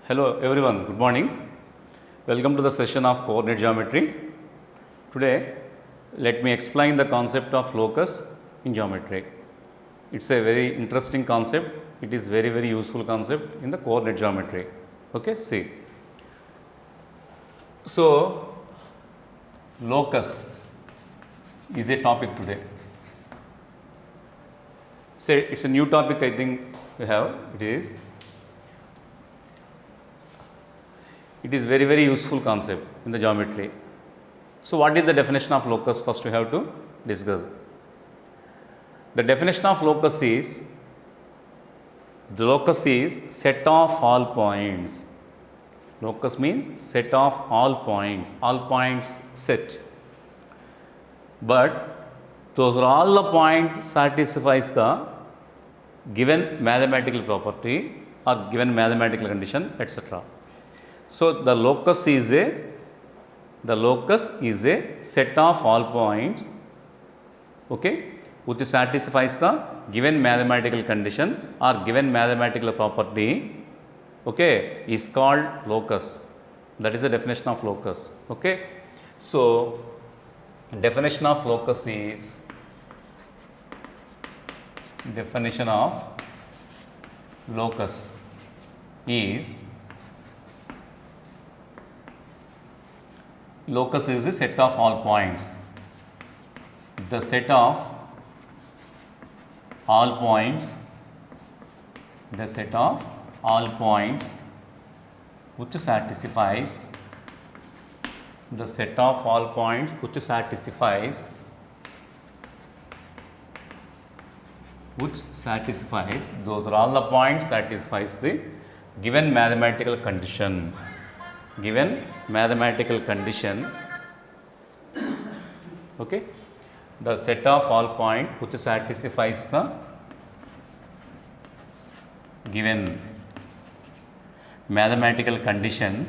Hello everyone, good morning. Welcome to the session of coordinate geometry. Today, let me explain the concept of locus in geometry. It's a very interesting concept. It is very useful concept in the coordinate geometry. Okay, see. So, locus is a topic today. Say it's a new topic I think we have. It is very useful concept in the geometry. So, what is the definition of locus? First we have to discuss. The definition of locus is, the locus is set of all points. Locus means set of all points set. But those are all the points satisfies the given mathematical property or given mathematical condition, etc. So, the locus is a set of all points, okay, which satisfies the given mathematical condition or given mathematical property, okay, is called locus. That is the definition of locus. Okay. So, definition of locus is locus is a set of all points. The set of all points which satisfies those are all the points satisfies the given mathematical condition. Okay, the set of all points which satisfies the given mathematical condition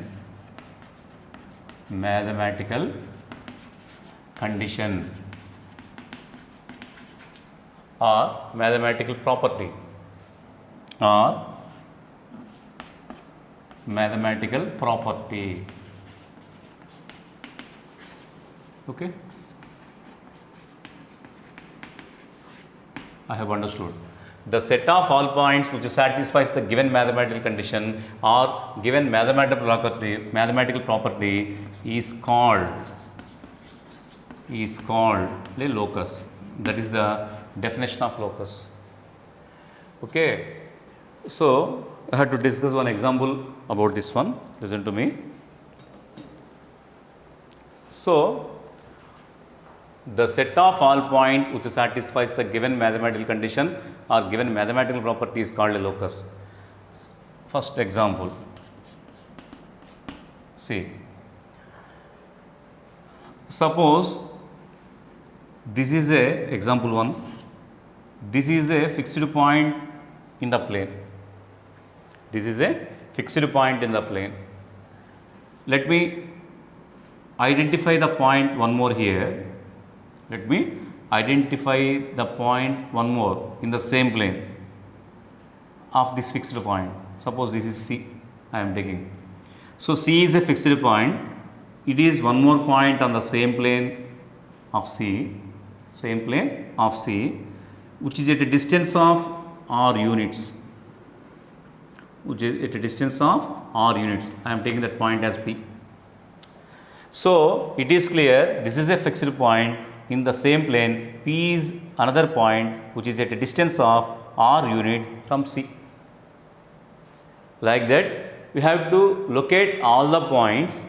or mathematical property Okay, I have understood. The set of all points which satisfies the given mathematical condition or given mathematical property is called the locus. That is the definition of locus. Okay. So, I had to discuss one example about this one. Listen to me. So, the set of all points which satisfies the given mathematical condition or given mathematical property is called a locus. First example. See, suppose this is a example 1. This is a fixed point in the plane. Let me identify the point one more here. Let me identify the point one more in the same plane of this fixed point. Suppose this is C, I am taking. So, C is a fixed point. It is one more point on the same plane of C, which is at a distance of r units. I am taking that point as P. So, it is clear this is a fixed point in the same plane. P is another point which is at a distance of r unit from C. Like that, we have to locate all the points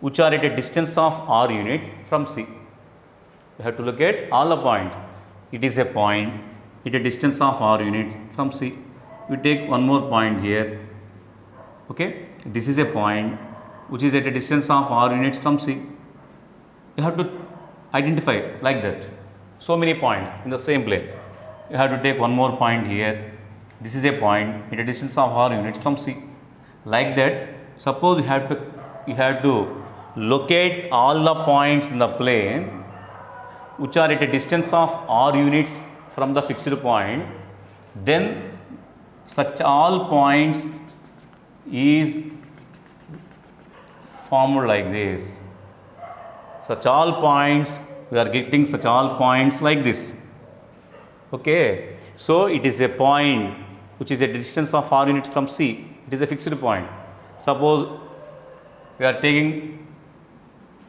which are at a distance of r unit from C. We have to locate all the points. It is a point at a distance of r units from C. We take one more point here. Okay, this is a point which is at a distance of r units from C. You have to identify like that. So many points in the same plane. You have to take one more point here. This is a point at a distance of r units from C. Like that, suppose you have to locate all the points in the plane which are at a distance of r units from the fixed point, then such all points is formed like this. Such all points, we are getting such all points like this. Okay, so it is a point which is a distance of r units from C. It is a fixed point. Suppose we are taking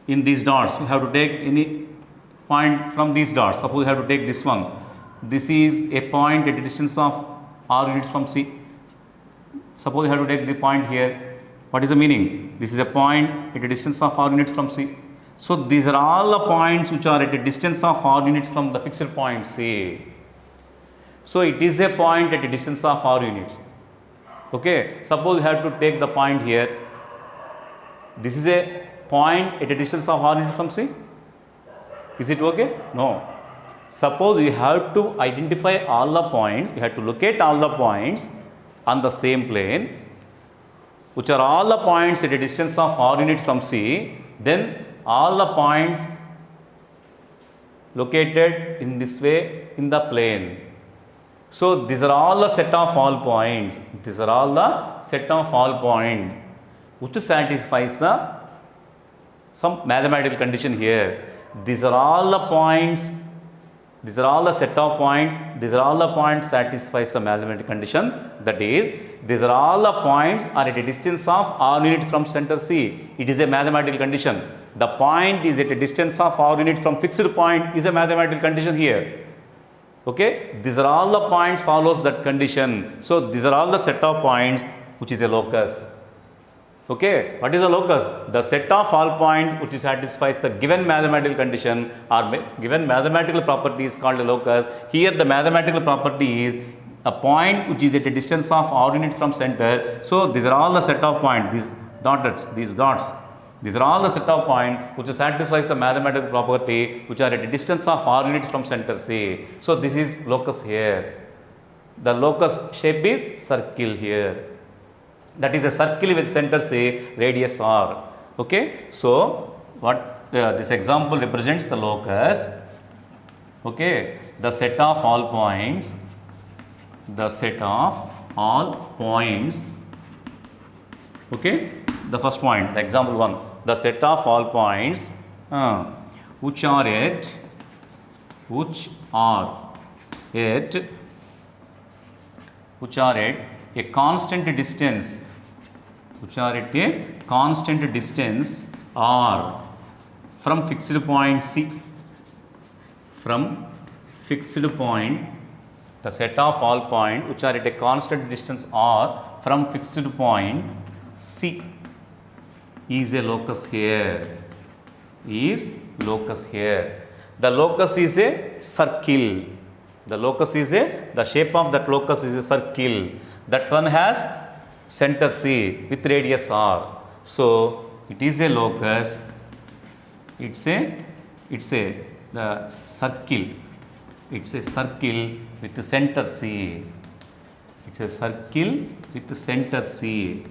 in these dots, you have to take any point from these dots. Suppose you have to take this one. This is a point at a distance of r units from C. Suppose you have to take the point here. What is the meaning? This is a point at a distance of r units from C. So these are all the points which are at a distance of r units from the fixed point C. So it is a point at a distance of r units. Okay, suppose you have to take the point here. This is a point at a distance of r units from C. Is it okay? No. Suppose you have to identify all the points, you have to locate all the points on the same plane, which are all the points at a distance of r units from C, then all the points located in this way in the plane. So these are all the set of all points. These are all the set of all points which satisfies the some mathematical condition here. These are all the points. These are all the set of points. These are all the points satisfies the mathematical condition. That is, these are all the points are at a distance of r unit from center C. It is a mathematical condition. The point is at a distance of r unit from fixed point is a mathematical condition here. Okay, these are all the points follows that condition. So these are all the set of points which is a locus. Okay, what is the locus? The set of all points which satisfies the given mathematical condition or given mathematical property is called a locus. Here the mathematical property is a point which is at a distance of r unit from center. So these are all the set of points, these dots. These are all the set of points which satisfies the mathematical property which are at a distance of r units from center C. So this is locus here. The locus shape is circle here. That is a circle with center C, radius r. Okay, so what this example represents the locus. Okay, the set of all points. The set of all points. Okay, the first point, the example 1. The set of all points which are at a constant distance, r from fixed point C. From fixed point, the set of all points which are at a constant distance r from fixed point C is a locus here. The locus is a circle. The shape of that locus is a circle. That one has center C with radius r. So it is a locus. It's a the circle. It's a circle with the center C. It's a circle with the center C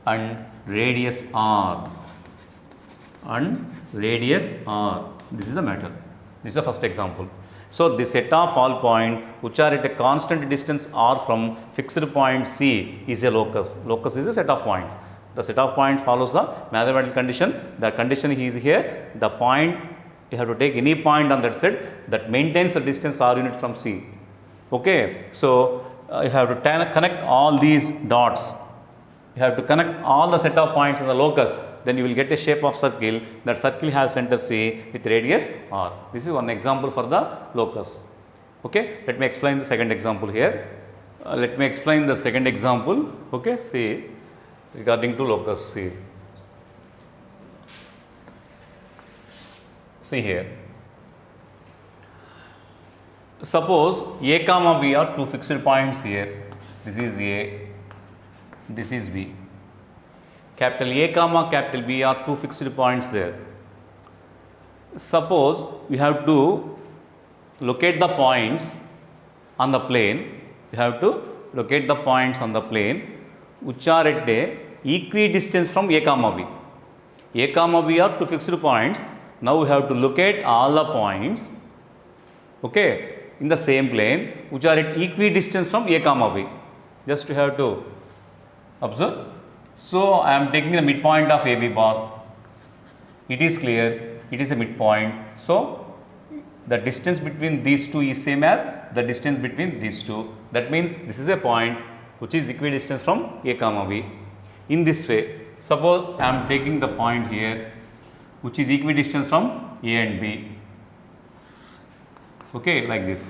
and radius r. This is the matter. This is the first example. So the set of all points which are at a constant distance r from fixed point C is a locus. Locus is a set of points. The set of points follows the mathematical condition. The condition is here. The point, you have to take any point on that set that maintains the distance r unit from C. Okay, so you have to connect all these dots. You have to connect all the set of points in the locus, then you will get a shape of circle. That circle has center C with radius r. This is one example for the locus. Okay, let me explain the second example here. Okay, see, regarding to locus, see here. Suppose A comma B are two fixed points here. This is A, this is B. Capital A comma capital B are two fixed points there. Suppose we have to locate the points on the plane. You have to locate the points on the plane which are at a equidistance from A comma B. A comma B are two fixed points. Now we have to locate all the points, okay, in the same plane which are at equidistance from A comma B. Just you have to observe. So I am taking the midpoint of AB bar. It is clear, it is a midpoint. So the distance between these two is same as the distance between these two. That means this is a point which is equidistant from A comma B. In this way, suppose I am taking the point here which is equidistant from A and B. Okay, like this.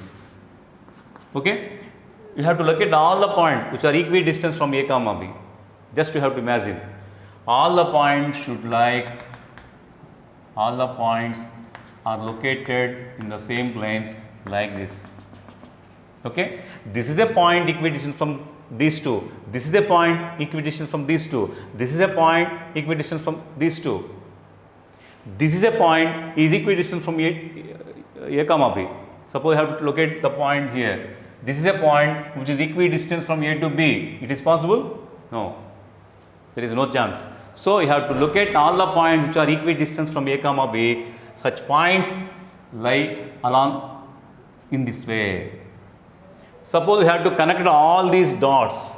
Okay, you have to look at all the points which are equidistant from A comma B. Just you have to imagine all the points are located in the same plane like this. Okay, this is a point equidistant from these two. This is a point equidistant from these two. This is a point equidistant from these two. This is a point is equidistant from A comma B. Suppose you have to locate the point here. This is a point which is equidistant from A to B. It is possible? No. There is no chance. So you have to look at all the points which are equidistant from A comma B. Such points lie along in this way. Suppose you have to connect all these dots,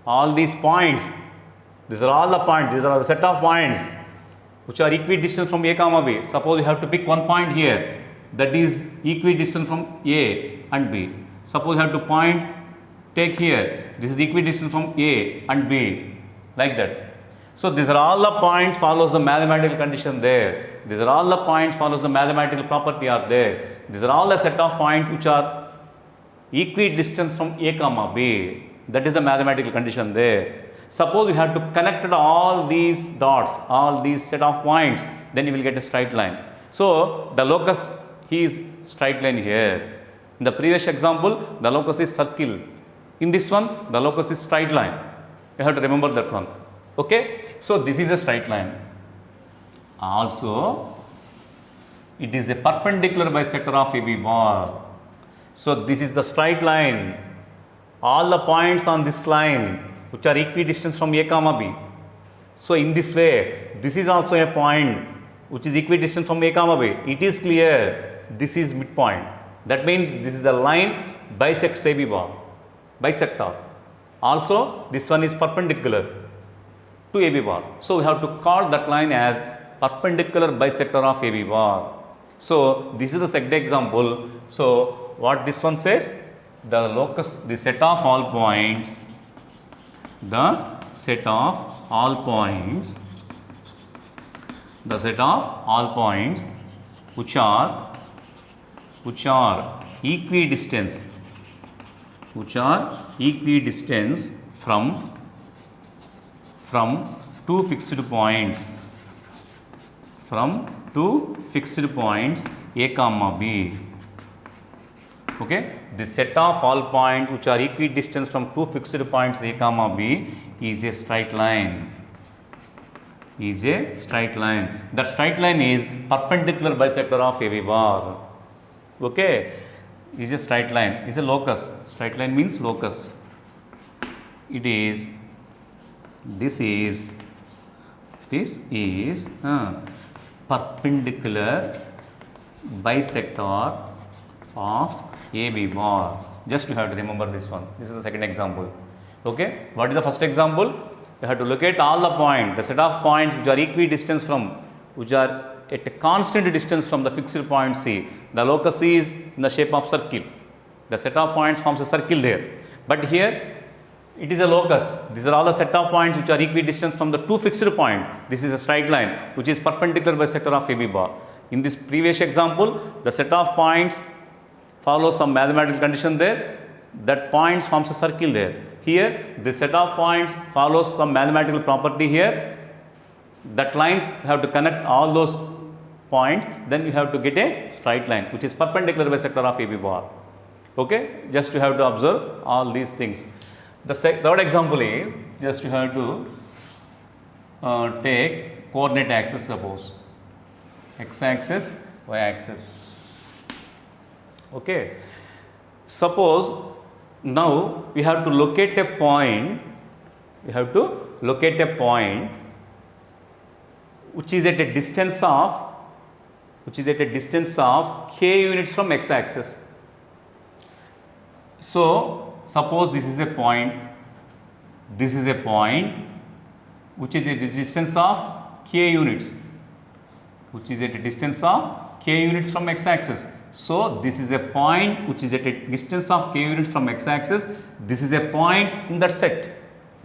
all these points. These are all the points. These are the set of points which are equidistant from A comma B. Suppose you have to pick one point here that is equidistant from A and B. Suppose you have to take here. This is equidistant from A and B. Like that. So these are all the points follows the mathematical condition there. These are all the points follows the mathematical property are there. These are all the set of points which are equidistant from A comma B. That is the mathematical condition there. Suppose you have to connect all these dots, all these set of points, then you will get a straight line. So the locus is straight line here. In the previous example, the locus is circle. In this one, the locus is straight line. You have to remember that one. Okay. So this is a straight line. Also, it is a perpendicular bisector of AB bar. So this is the straight line. All the points on this line which are equidistant from A comma B. So in this way, this is also a point which is equidistant from A comma B. It is clear. This is midpoint. That means this is the line bisects AB bar. Bisector. Also, this one is perpendicular to AB bar. So we have to call that line as perpendicular bisector of AB bar. So this is the second example. So what this one says? The locus, the set of all points, which are equidistant from two fixed points A comma B. Okay, the set of all points which are equidistant from two fixed points A comma B is a straight line. That straight line is perpendicular bisector of AB bar. Okay, is a straight line, is a locus. Straight line means locus. This is perpendicular bisector of AB bar. Just you have to remember this one. This is the second example. Okay, what is the first example? You have to look at all the points, the set of points which are equidistant which are at a constant distance from the fixed point C. The locus is in the shape of circle. The set of points forms a circle there. But here it is a locus. These are all the set of points which are equidistant from the two fixed points. This is a straight line which is perpendicular bisector of AB bar. In this previous example, the set of points follows some mathematical condition there. That points forms a circle there. Here, the set of points follows some mathematical property here. That lines have to connect all those points. Then you have to get a straight line which is perpendicular bisector of AB bar. Okay, just you have to observe all these things. The third example is just you have to take coordinate axis, suppose x-axis, y-axis. Okay, suppose now we have to locate a point. Which is at a distance of k units from x-axis. So suppose this is a point, which is at a distance of k units, which is at a distance of k units from x-axis. So this is a point which is at a distance of k units from x-axis. This is a point in that set,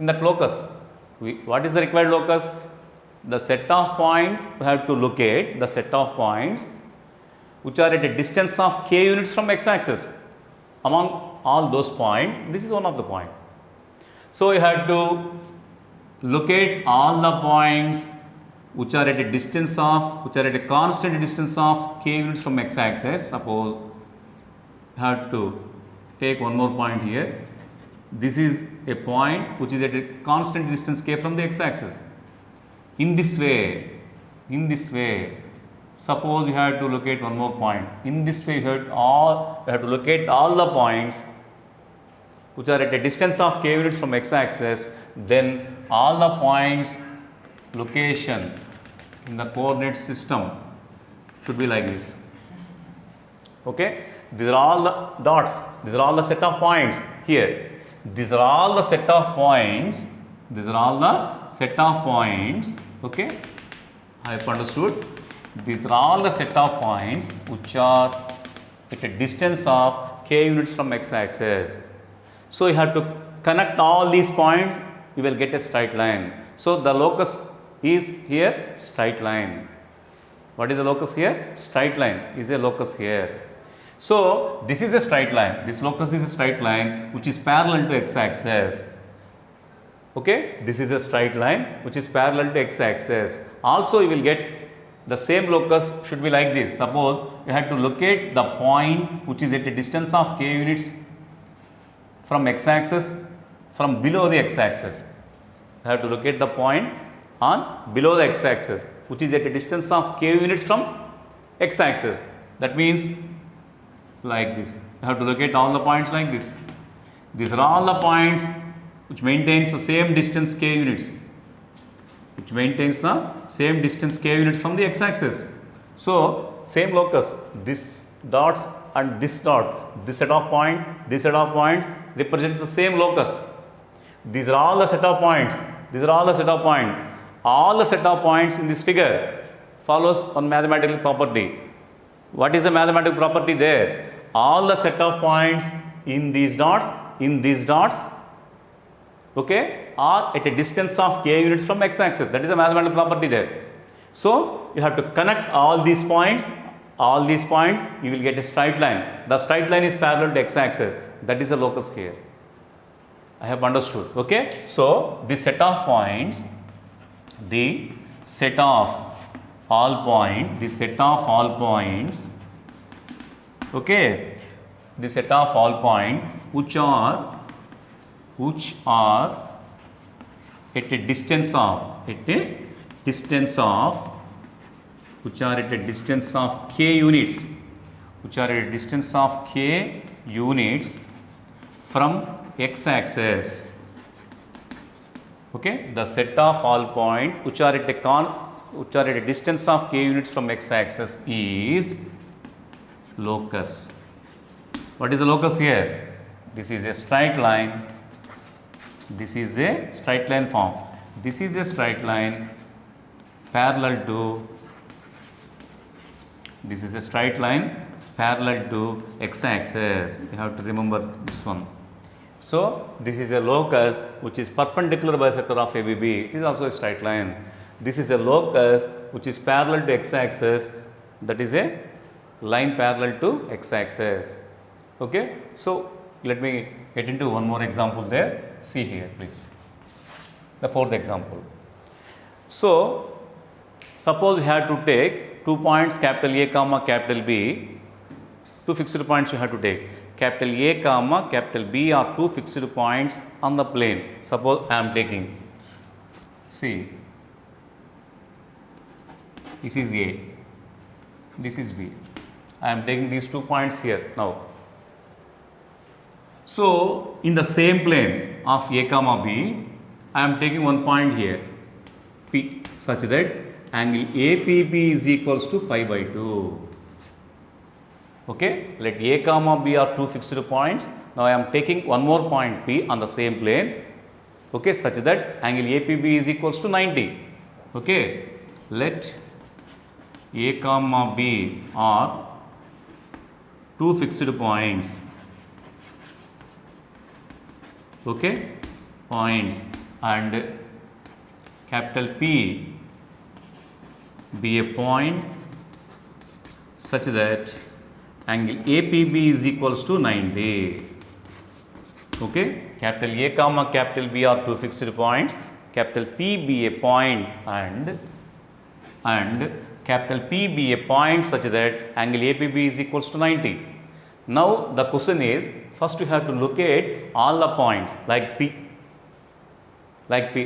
in that locus. What is the required locus? The set of point, we have to locate the set of points which are at a distance of k units from x-axis. Among all those points, this is one of the point. So you have to locate all the points which are at a distance of, which are at a constant distance of k units from x-axis. Suppose you have to take one more point here. This is a point which is at a constant distance k from the x-axis. In this way, suppose you have to locate one more point. In this way, you have to locate all the points which are at a distance of k units from x-axis. Then all the points location in the coordinate system should be like this. Okay, these are all the dots. These are all the set of points here. These are all the set of points. These are all the set of points. Okay, I have understood. These are all the set of points which are at a distance of k units from x-axis. So you have to connect all these points, you will get a straight line. So the locus is here, straight line. What is the locus here? Straight line is a locus here. So this is a straight line. This locus is a straight line which is parallel to x-axis. Okay, this is a straight line which is parallel to x-axis. Also you will get the same locus should be like this. Suppose you have to locate the point which is at a distance of k units from x-axis, from below the x-axis. You have to locate the point on below the x-axis which is at a distance of k units from x-axis. That means like this. You have to locate all the points like this. These are all the points which maintains the same distance k units, which maintains the same distance k units from the x-axis. So same locus, this dots and this dot, this set of point represents the same locus. These are all the set of points. These are all the set of points. All the set of points in this figure follows one mathematical property. What is the mathematical property there? All the set of points in these dots, okay, are at a distance of k units from x-axis. That is the mathematical property there. So you have to connect all these points, you will get a straight line. The straight line is parallel to x-axis. That is the locus here. I have understood. Okay. So this set of points, the set of all points, okay, the set of all points which are at a distance of k units, from x-axis. Okay, the set of all points which are at a distance of k units from x-axis is locus. What is the locus here? This is a straight line. This is a straight line form. This is a straight line parallel to x-axis. You have to remember this one. So this is a locus which is perpendicular bisector of ABB. It is also a straight line. This is a locus which is parallel to x-axis. That is a line parallel to x-axis. Okay. So let me get into one more example there. See here, please. The fourth example. So suppose you have to take 2 points capital A comma capital B. 2 fixed points you have to take. Capital A comma capital B are 2 fixed points on the plane. Suppose I am taking, see, this is A, this is B. I am taking these 2 points here now. So in the same plane of A comma B, I am taking one point here, P, such that angle APB is equals to pi by 2. Okay, let A comma B are 2 fixed points. Now I am taking one more point P on the same plane. okay, such that angle APB is equals to 90. Okay, let A comma B are two fixed points. Okay, points, and capital P be a point such that angle APB is equals to 90. Okay, capital A comma capital B are two fixed points, capital P be a point, and capital P be a point such that angle APB is equals to 90. Now the question is, first you have to locate all the points like P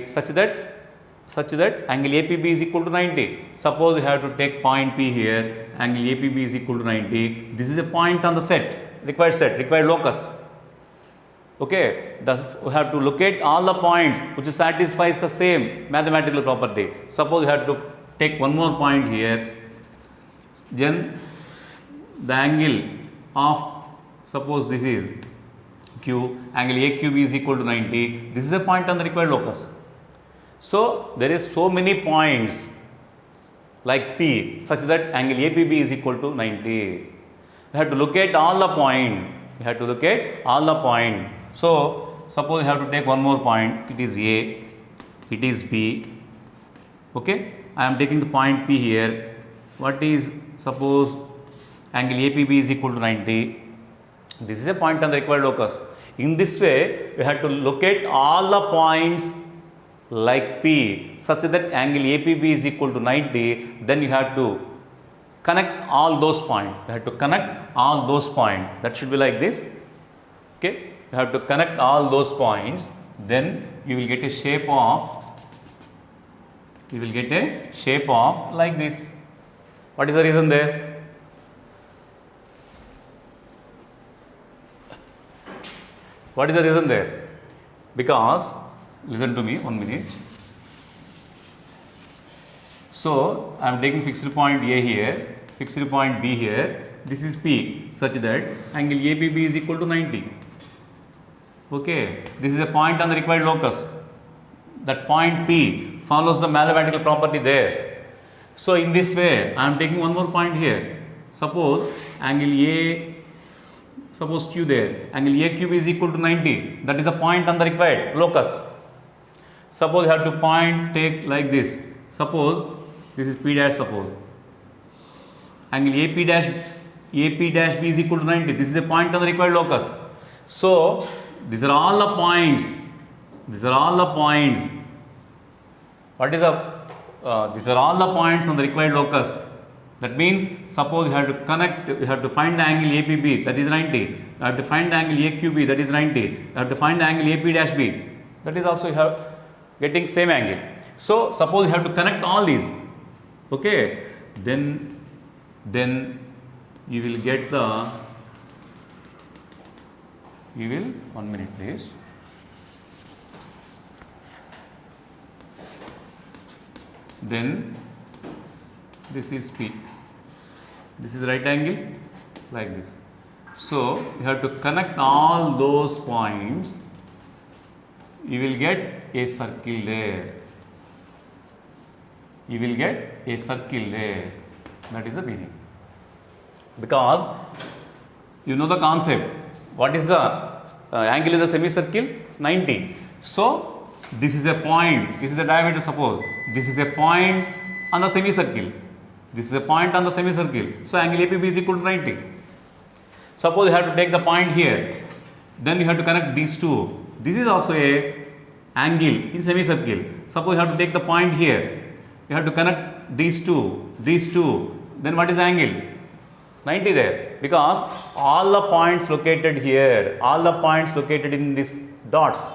such that angle APB is equal to 90. Suppose you have to take point P here, angle APB is equal to 90. This is a point on the required locus. Okay, we have to locate all the points which satisfies the same mathematical property. Suppose you have to take one more point here, then the angle of, suppose this is Q, angle AQB is equal to 90. This is a point on the required locus. So there is so many points like P such that angle APB is equal to 90. We have to locate all the point. So suppose you have to take one more point. It is A, it is B. Okay, I am taking the point P here. What is, suppose angle APB is equal to 90. This is a point on the required locus. In this way, we have to locate all the points like P such that angle APB is equal to 90. Then you have to connect all those points. That should be like this. Okay, you have to connect all those points. Then you will get a shape of like this. What is the reason there? What is the reason there? Because, listen to me 1 minute. So I am taking fixed point A here, fixed point B here. This is P such that angle APB is equal to 90. Okay, this is a point on the required locus. That point P follows the mathematical property there. So in this way, I am taking one more point here. Suppose angle suppose Q there, angle AQB is equal to 90. That is the point on the required locus. Suppose you have to take like this. Suppose this is P dash, suppose angle AP dash B is equal to 90. This is a point on the required locus. So these are all the points. What is these are all the points on the required locus. That means, suppose you have to find the angle APB, that is 90. You have to find the angle AQB, that is 90. You have to find the angle AP dash B, that is also you have getting same angle. So suppose you have to connect all these. Okay, then you will get the, 1 minute please. Then this is P, this is right angle like this. So you have to connect all those points. You will get a circle there. That is the meaning. Because you know the concept. What is the angle in the semicircle? 90. So this is a point. This is the diameter. Suppose this is a point on the semicircle. So angle APB is equal to 90. Suppose you have to take the point here. Then you have to connect these two. This is also a angle in semicircle. Suppose you have to take the point here. You have to connect these two. Then what is the angle? 90 there. Because all the points located here, all the points located in these dots.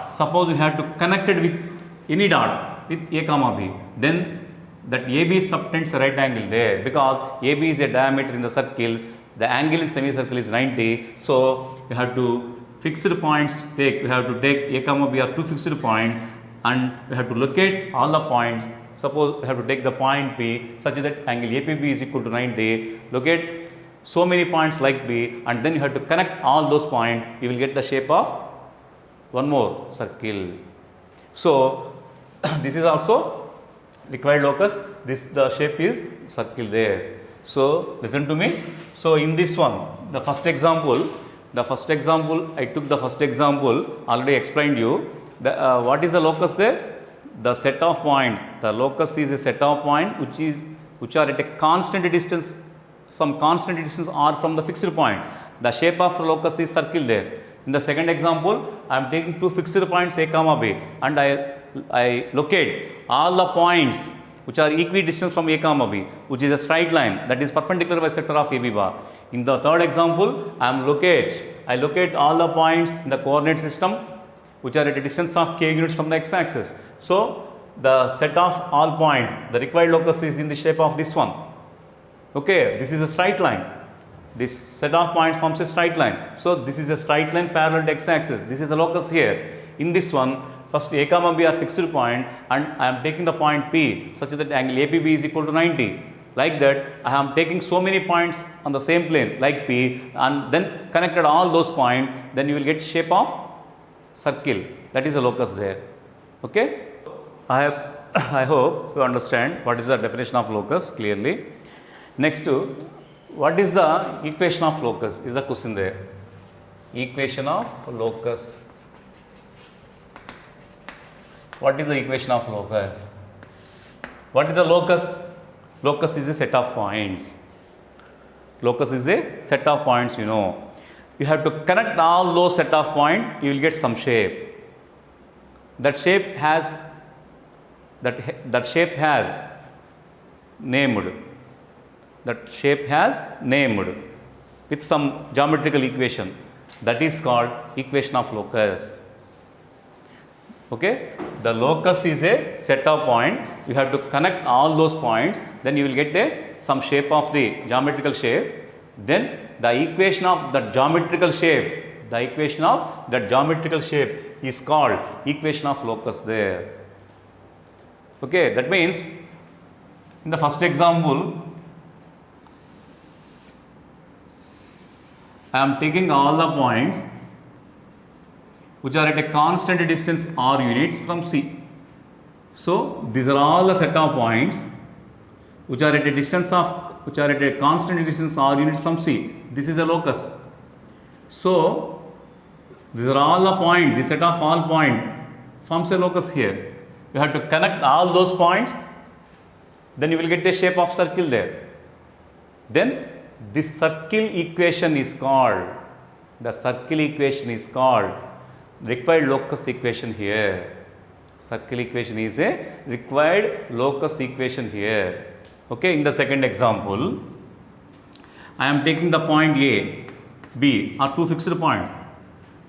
Suppose you have to connect it with any dot, with A comma B. Then that AB subtends a right angle there, because AB is a diameter in the circle. The angle in semicircle is 90. So you have to fixed points take. You have to take A comma B are two fixed points, and you have to locate all the points. Suppose you have to take the point P such that angle APB is equal to 90. Locate so many points like B, and then you have to connect all those points, you will get the shape of one more circle. So this is also required locus, this the shape is circle there. So listen to me. So in this one, the first example, I took the first example, already explained you. What is the locus there? The set of points. The locus is a set of points which are at a constant distance. Some constant distance are from the fixed point. The shape of the locus is circle there. In the second example, I am taking two fixed points A comma B, and I locate all the points which are equidistant from A comma B, which is a straight line that is perpendicular bisector of AB bar. In the third example, I locate all the points in the coordinate system which are at a distance of k units from the x-axis. So the set of all points, the required locus is in the shape of this one. Okay, this is a straight line. This set of points forms a straight line. So this is a straight line parallel to x-axis. This is the locus here. In this one, first A comma B are fixed point, and I am taking the point P such that angle APB is equal to 90. Like that, I am taking so many points on the same plane like P, and then connected all those points, then you will get shape of circle. That is the locus there. Okay. I hope you understand what is the definition of locus clearly. Next, what is the equation of locus is the question there. Equation of locus. What is the equation of locus? What is the locus? Locus is a set of points. Locus is a set of points, you know. You have to connect all those set of points, you will get some shape. That shape has named. That shape has named with some geometrical equation. That is called equation of locus. Okay, the locus is a set of points. You have to connect all those points, then you will get some shape of the geometrical shape. Then the equation of that geometrical shape, is called equation of locus there. Okay, that means in the first example, I am taking all the points which are at a constant distance r units from C. So these are all the set of points which are at a constant distance r units from C. This is a locus. So these are all the points. This set of all points forms a locus here. You have to connect all those points, then you will get a shape of circle there. Then this circle equation is called required locus equation here. Circle equation is a required locus equation here. Okay, in the second example, I am taking the point A, B are two fixed points.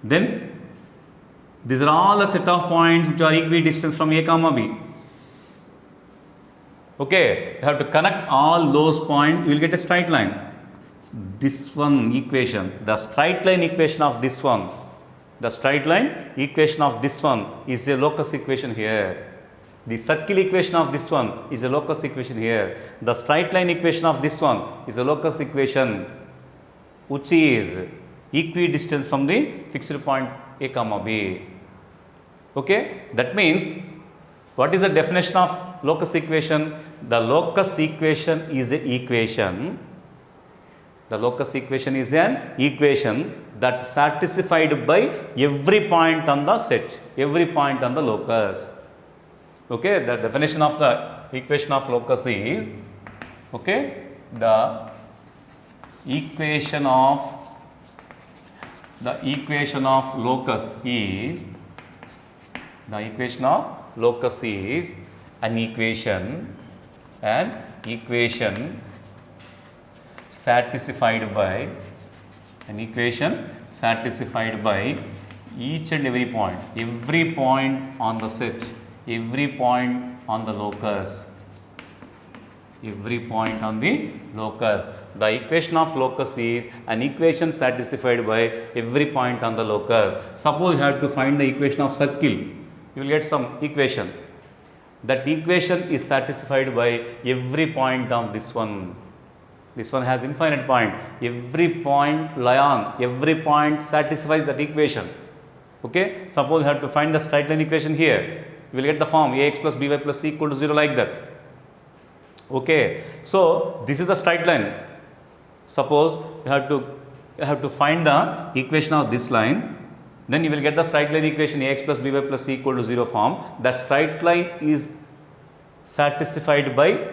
Then these are all the set of points which are equidistant from A comma B. Okay, you have to connect all those points, you will get a straight line. This one equation, the straight line equation of this one, is a locus equation here. The circle equation of this one is a locus equation here. The straight line equation of this one is a locus equation which is equidistant from the fixed point A comma B. Okay, that means what is the definition of locus equation? The locus equation is an equation. The locus equation is an equation that satisfied by every point on the set, every point on the locus. Okay, the definition of the equation of locus is, okay, the equation of locus is an equation satisfied by each and every point on the set, every point on the locus. The equation of locus is an equation satisfied by every point on the locus. Suppose you have to find the equation of circle, you will get some equation. That equation is satisfied by every point on this one. This one has infinite point. Every point lie on, every point satisfies that equation. Okay, suppose you have to find the straight line equation here. You will get the form ax plus by plus c equal to 0 like that. Okay, so this is the straight line. Suppose you have to find the equation of this line. Then you will get the straight line equation ax plus by plus c equal to 0 form. The straight line is satisfied by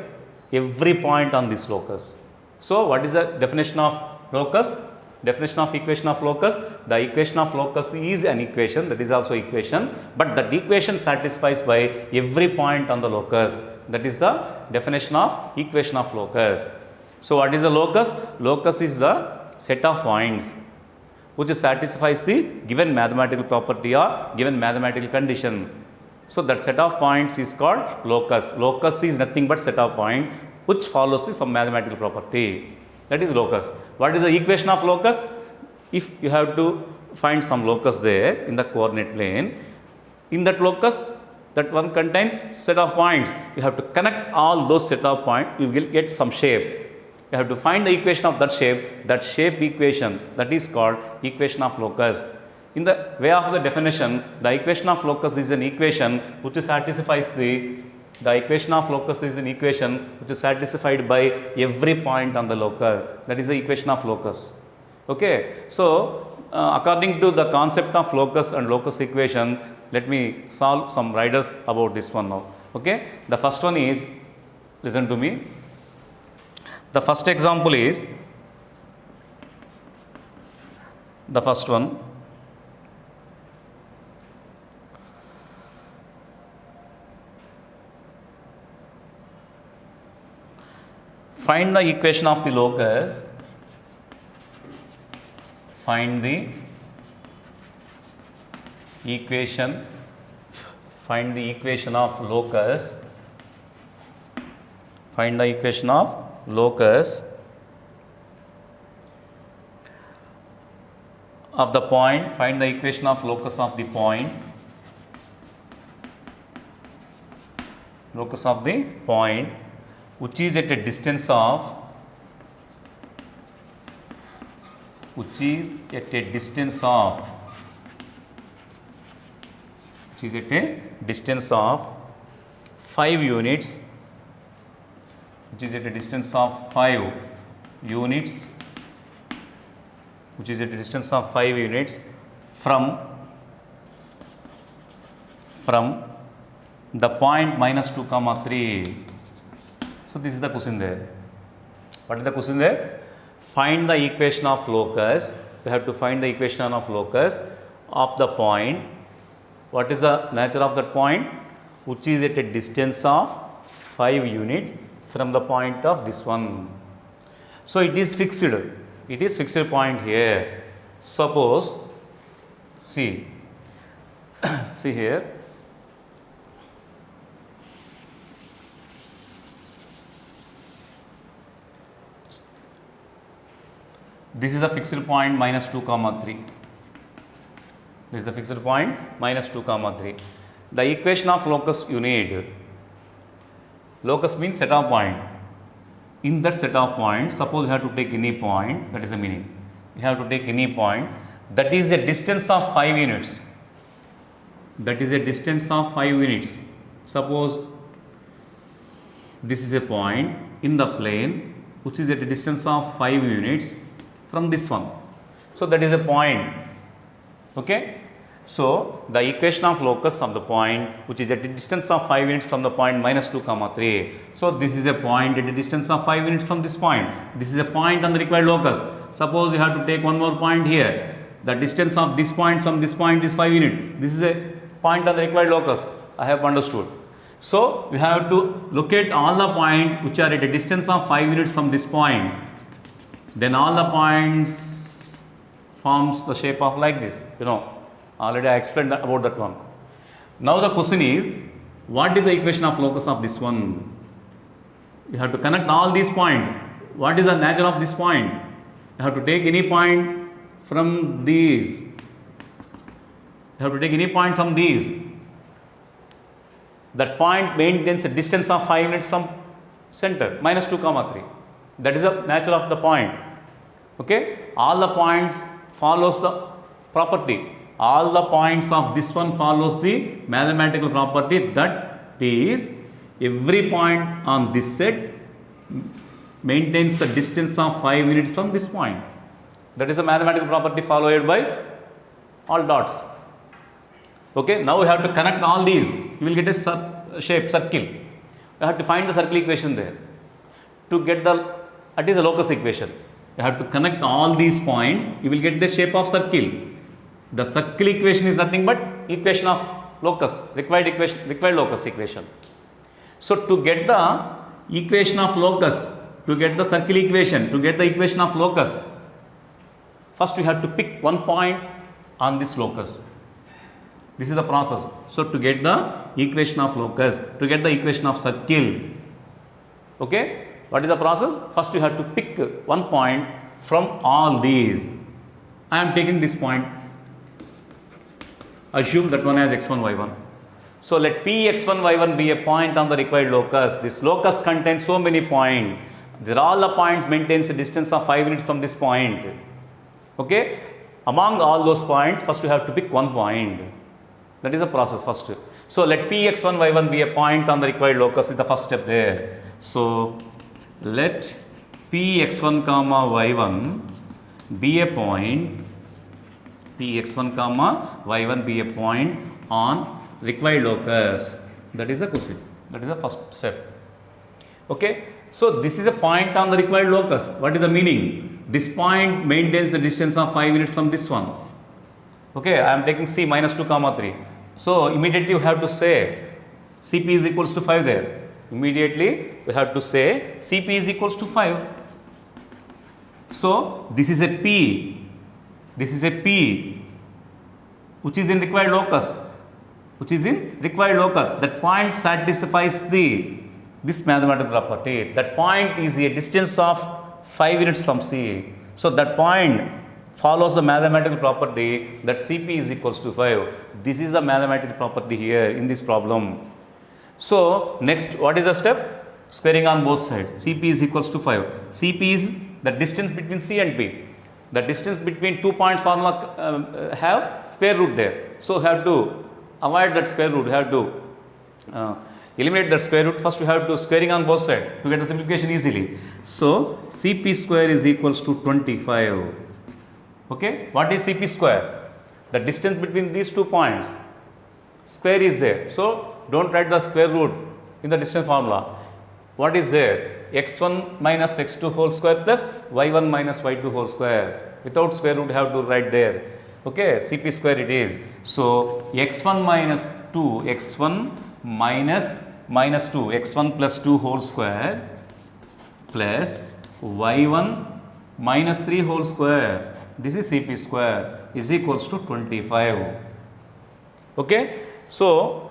every point on this locus. So, what is the definition of locus? Definition of equation of locus. The equation of locus is an equation, that is also equation, but that equation satisfies by every point on the locus. That is the definition of equation of locus. So, what is the locus? Locus is the set of points which satisfies the given mathematical property or given mathematical condition. So, that set of points is called locus. Locus is nothing but set of point which follows some mathematical property. That is locus. What is the equation of locus? If you have to find some locus there in the coordinate plane, in that locus, that one contains set of points. You have to connect all those set of points, you will get some shape. You have to find the equation of that shape equation, that is called equation of locus. In the way of the definition, the equation of locus is an equation which satisfies the equation of locus is an equation which is satisfied by every point on the locus. That is the equation of locus. Okay. So, according to the concept of locus and locus equation, let me solve some riders about this one now. Okay. The first one is, listen to me. The first example is, the first one. Find the equation of the locus. Find the equation. Find the equation of locus. Find the equation of locus of the point. Find the equation of locus of the point. Locus of the point which is at a distance of which is at a distance of 5 units, which is at a distance of 5 units, which is at a distance of 5 units from the point minus 2 comma 3. So, this is the question there. What is the question there? Find the equation of locus. We have to find the equation of locus of the point. What is the nature of that point? Which is at a distance of 5 units from the point of this one. So, it is fixed. It is fixed point here. Suppose, see here. This is the fixed point minus 2 comma 3. This is the fixed point minus 2 comma 3. The equation of locus you need. Locus means set of point. In that set of points, suppose you have to take any point, that is the meaning. You have to take any point that is a distance of 5 units. That is a distance of 5 units. Suppose this is a point in the plane which is at a distance of 5 units from this one. So, that is a point. Okay. So, the equation of locus of the point which is at a distance of 5 units from the point minus 2 comma 3. So, this is a point at a distance of 5 units from this point. This is a point on the required locus. Suppose you have to take one more point here. The distance of this point from this point is 5 units. This is a point on the required locus. I have understood. So, we have to locate all the points which are at a distance of 5 units from this point. Then all the points forms the shape of like this. Already I explained about that one. Now the question is, what is the equation of locus of this one? You have to connect all these points. What is the nature of this point? You have to take any point from these. You have to take any point from these. That point maintains a distance of 5 units from center, minus 2 comma 3. That is the nature of the point. Okay, all the points follows the property. All the points of this one follows the mathematical property, that is every point on this set maintains the distance of 5 units from this point. That is a mathematical property followed by all dots. Okay, now we have to connect all these. You will get a shape circle. You have to find the circle equation there. To get that is a locus equation. You have to connect all these points. You will get the shape of circle. The circle equation is nothing but equation of locus, required locus equation. So to get the equation of locus, to get the circle equation, to get the equation of locus, first we have to pick one point on this locus. This is the process. So to get the equation of locus, to get the equation of circle, okay, what is the process? First you have to pick one point from all these. I am taking this point. Assume that one has x1, y1. So let p x1, y1 be a point on the required locus. This locus contains so many points. There are all the points maintains a distance of 5 units from this point. Okay. Among all those points, first you have to pick one point. That is the process first. So let p x1, y1 be a point on the required locus is the first step there. So let p x1 comma y1 be a point. P x1 comma y1 be a point on required locus. That is the question. That is the first step. Okay. So this is a point on the required locus. What is the meaning? This point maintains the distance of 5 units from this one. Okay, I am taking c minus 2 comma 3. So immediately you have to say Cp is equals to 5 there. Immediately we have to say Cp is equals to 5. So this is a P. This is a P which is in required locus. Which is in required locus. That point satisfies this mathematical property. That point is a distance of 5 units from C. So that point follows the mathematical property that Cp is equals to 5. This is a mathematical property here in this problem. So next, what is the step? Squaring on both sides. Cp is equals to 5. Cp is the distance between C and P. The distance between 2 points formula have square root there. So you have to avoid that square root. You have to eliminate that square root. First you have to squaring on both sides to get the simplification easily. So Cp square is equals to 25. Okay, what is Cp square? The distance between these 2 points. Square is there. So don't write the square root in the distance formula. What is there? x1 minus x2 whole square plus y1 minus y2 whole square. Without square root, have to write there. Okay, Cp square it is. So x1 minus 2, x1 minus 2, x1 plus 2 whole square plus y1 minus 3 whole square. This is Cp square is equals to 25. Okay, so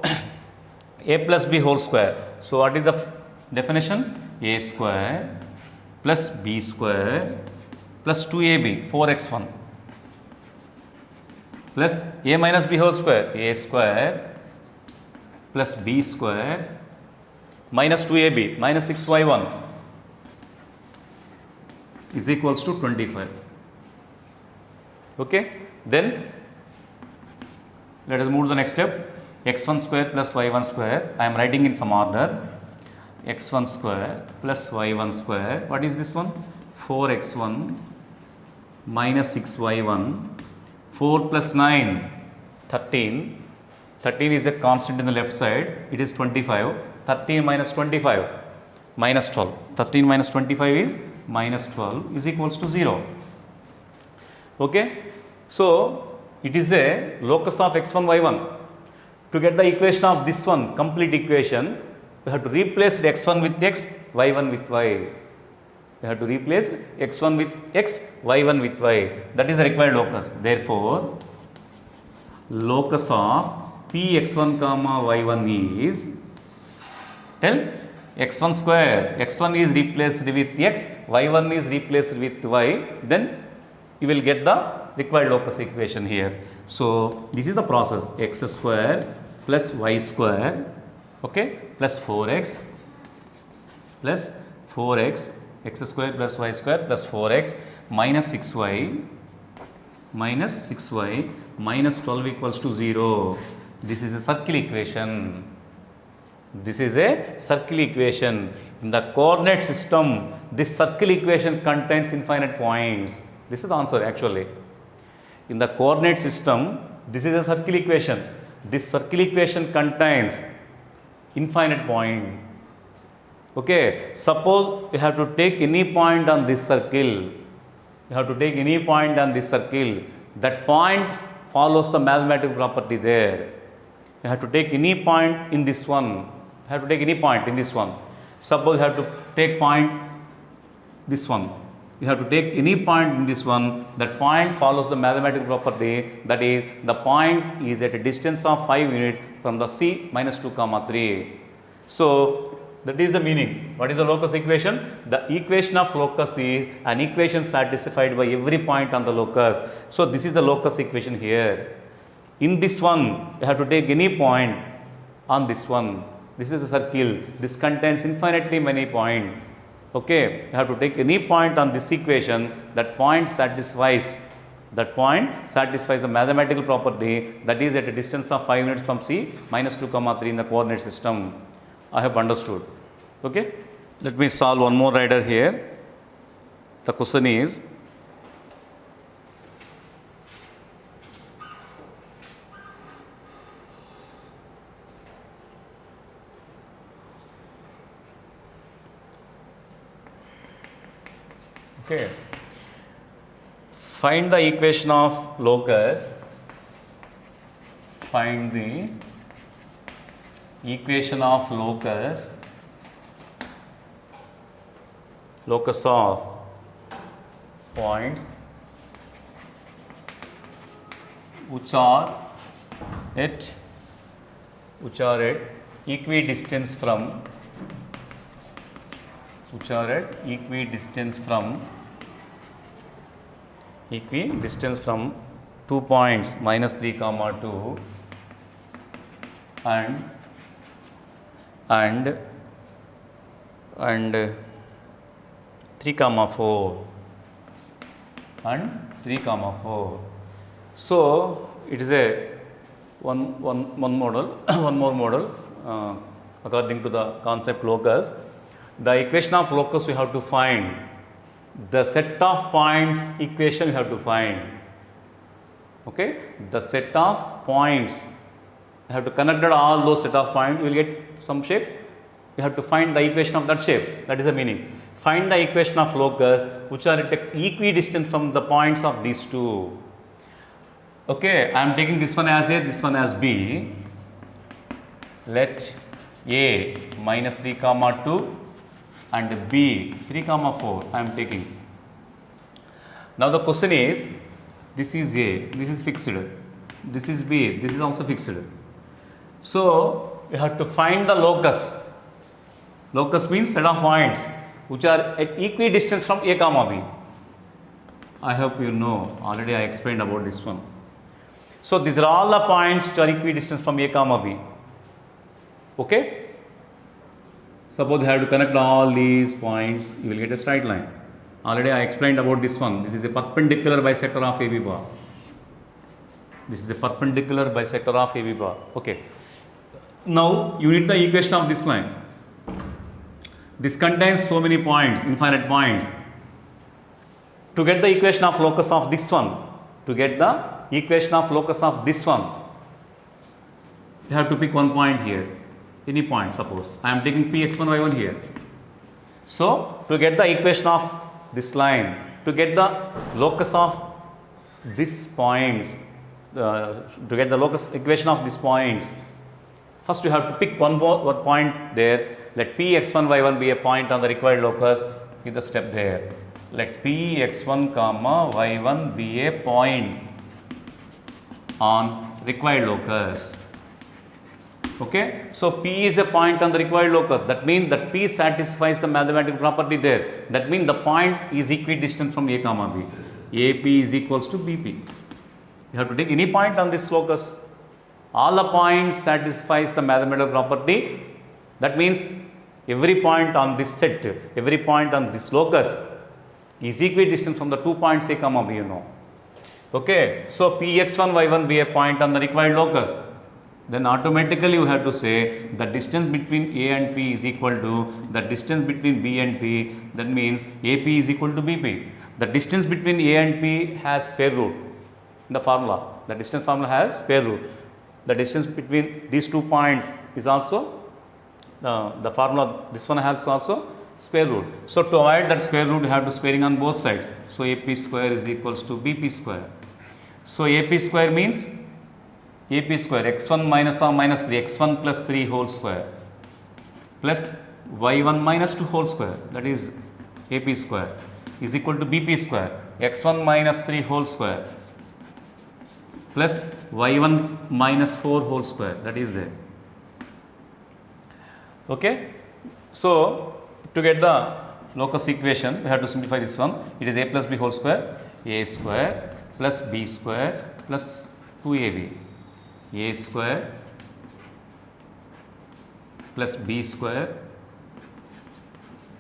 a plus b whole square. So what is the definition? A square plus b square plus 2ab 4x1 plus a minus b whole square, a square plus b square minus 2ab minus 6y1 is equals to 25. Okay, then let us move to the next step. X1 square plus y1 square. I am writing in some order. X1 square plus y1 square. What is this one? 4x1 minus 6y1. 4 plus 9, 13. 13 is a constant in the left side. It is 25. 13 minus 25, minus 12. 13 minus 25 is minus 12 is equals to 0. Okay. So it is a locus of x1, y1. To get the equation of this one, complete equation, we have to replace x1 with x, y1 with y. We have to replace x1 with x, y1 with y. That is the required locus. Therefore, locus of p x1 comma y1 is, tell x1 square. x1 is replaced with x, y1 is replaced with y. Then you will get the required locus equation here. So this is the process. X square plus y square, okay, plus 4x x square plus y square plus 4x minus 6y minus 12 equals to 0. This is a circle equation. This is a circle equation. In the coordinate system, this circle equation contains infinite points. This is the answer actually. In the coordinate system, this is a circle equation. This circle equation contains infinite point. Okay, suppose you have to take any point on this circle. You have to take any point on this circle. That point follows the mathematical property there. You have to take any point in this one. You have to take any point in this one. Suppose you have to take point this one. You have to take any point in this one. That point follows the mathematical property. That is, the point is at a distance of 5 units from the C minus 2 comma 3. So that is the meaning. What is the locus equation? The equation of locus is an equation satisfied by every point on the locus. So this is the locus equation here. In this one, you have to take any point on this one. This is a circle. This contains infinitely many points. Okay, you have to take any point on this equation. That point satisfies the mathematical property, that is at a distance of 5 units from C minus 2 comma 3 in the coordinate system. I have understood. Okay, let me solve one more rider here. The question is, okay, find the equation of locus. Find the equation of locus of points which are at equidistance from 2 points minus 3 comma 2 and 3 comma 4 and 3 comma 4. So it is a one model one more model according to the concept locus. The equation of locus we have to find. The set of points equation you have to find. Okay, the set of points, you have to connect all those set of points, you will get some shape. You have to find the equation of that shape. That is the meaning. Find the equation of locus which are at equidistant from the points of these two. Okay, I am taking this one as A, this one as B. Let A minus 3 comma 2 and B 3 comma 4 I am taking. Now the question is, this is A, this is fixed, this is B, this is also fixed. So you have to find the locus. Locus means set of points which are at equidistance from A comma B. I hope you know, already I explained about this one. So these are all the points which are equidistant from A comma B. Okay. Suppose you have to connect all these points, you will get a straight line. Already I explained about this one. This is a perpendicular bisector of AB bar. This is a perpendicular bisector of AB bar. Okay. Now you need the equation of this line. This contains so many points, infinite points. To get the equation of locus of this one, you have to pick one point here. Any point, suppose I am taking Px1 y1 here. So to get the equation of this line, to get the locus of this points, to get the locus equation of these points, first you have to pick one point there. Let Px1 y1 be a point on the required locus. Give the step there. Let Px1 comma y1 be a point on required locus. Okay, so P is a point on the required locus. That means that P satisfies the mathematical property there. That means the point is equidistant from A comma B. AP is equals to BP. You have to take any point on this locus. All the points satisfies the mathematical property. That means every point on this set, every point on this locus is equidistant from the 2 points A comma B, you know. Okay, so Px1 y1 be a point on the required locus. Then automatically you have to say the distance between A and P is equal to the distance between B and P. That means AP is equal to BP. The distance between A and P has square root in the formula. The distance formula has square root. The distance between these 2 points is also the formula. This one has also square root. So to avoid that square root, you have to squaring on both sides. So AP square is equals to BP square. So AP square means AP square x1 minus or minus 3 x1 plus 3 whole square plus y1 minus 2 whole square, that is AP square, is equal to BP square x1 minus 3 whole square plus y1 minus 4 whole square, that is there. Okay. So to get the locus equation, we have to simplify this one. It is a plus b whole square, a square plus b square plus 2ab, a square plus b square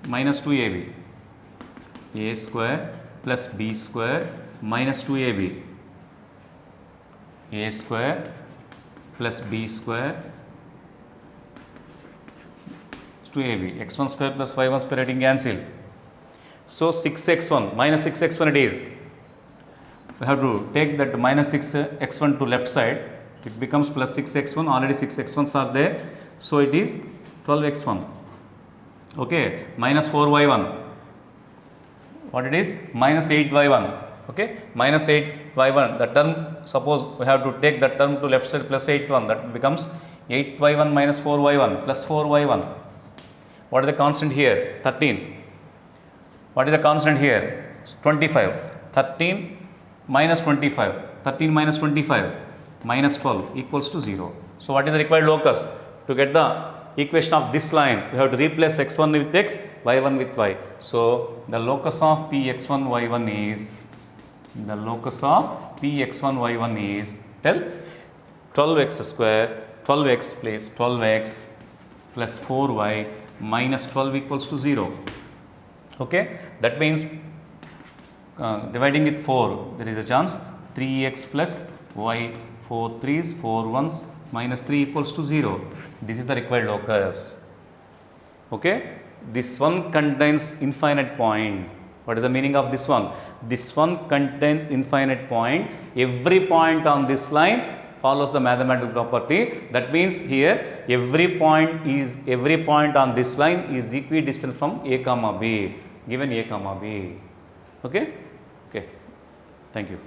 minus 2ab, a square plus b square minus 2ab, a square plus b square 2ab, x1 square plus y1 square getting cancelled. So 6x1 minus 6x1 it is. We have to take that minus 6x1 to left side. It becomes plus 6x1. Already 6x1s are there. So it is 12x1. Okay. Minus 4y1. What it is? Minus 8y1. Okay. Minus 8y1. The term, suppose we have to take that term to left side plus 8y1. That becomes 8y1 minus 4y1 plus 4y1. What is the constant here? 13. What is the constant here? 25. 13 minus 25. 13 minus 25 minus 12 equals to 0. So what is the required locus? To get the equation of this line, we have to replace x1 with x, y1 with y. So the locus of Px1 y1 is, the locus of Px1 y1 is, tell, 12x square, 12x place 12x plus 4y minus 12 equals to 0. Okay, that means dividing with 4, there is a chance 3x plus y, 4 3s, 4 1s minus 3 equals to 0. This is the required locus. Okay, this one contains infinite point. What is the meaning of this one? This one contains infinite point. Every point on this line follows the mathematical property. That means here every point on this line is equidistant from A comma B, given A comma B. Okay. Okay. Thank you.